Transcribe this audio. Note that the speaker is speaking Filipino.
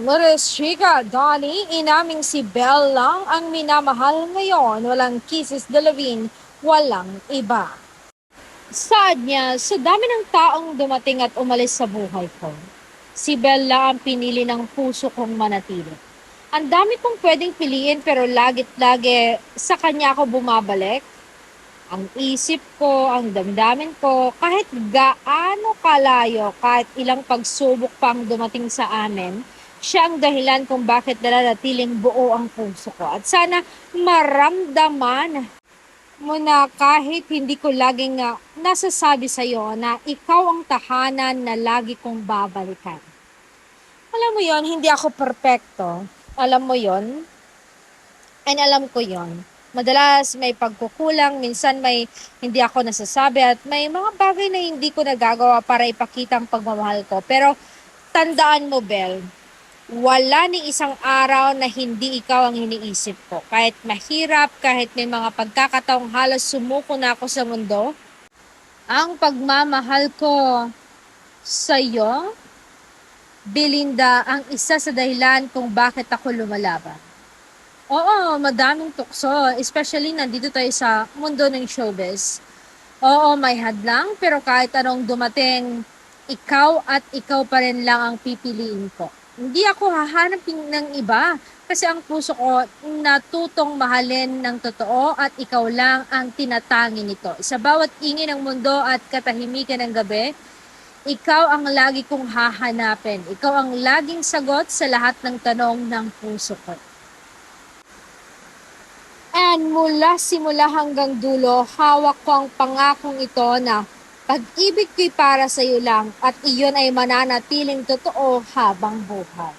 Maris Chica, Donnie, inaming si Belle lang ang minamahal ngayon. Walang kisses de Levine, walang iba. Saad niya, sa dami ng taong dumating at umalis sa buhay ko, si Belle lang ang pinili ng puso kong manatili. Ang dami kong pwedeng piliin pero lagit lagi sa kanya ako bumabalik. Ang isip ko, ang damdamin ko, kahit gaano kalayo, kahit ilang pagsubok pang dumating sa amin, siya ang dahilan kung bakit nananatiling buo ang puso ko. At sana maramdaman mo na kahit hindi ko laging nasasabi sa iyo na ikaw ang tahanan na lagi kong babalikan. Alam mo yon, hindi ako perpekto. Alam mo yon, and alam ko yon. Madalas may pagkukulang, minsan may hindi ako nasasabi at may mga bagay na hindi ko nagagawa para ipakita ang pagmamahal ko. Pero tandaan mo, Bel, wala ni isang araw na hindi ikaw ang iniisip ko. Kahit mahirap, kahit may mga pagkakataong halos sumuko na ako sa mundo, ang pagmamahal ko sa iyo, Belinda, ang isa sa dahilan kung bakit ako lumalaban. Oo, madaming tukso, especially nandito tayo sa mundo ng showbiz. Oo, may hadlang, pero kahit anong dumating, ikaw at ikaw pa rin lang ang pipiliin ko. Hindi ako hahanapin ng iba kasi ang puso ko natutong mahalin ng totoo at ikaw lang ang tinatangi nito. Sa bawat ingin ng mundo at katahimikan ng gabi, ikaw ang lagi kong hahanapin. Ikaw ang laging sagot sa lahat ng tanong ng puso ko. And mula simula hanggang dulo, hawak ko ang pangakong ito na pag-ibig ko'y para sa iyo lang at iyon ay mananatiling totoo habang buhay.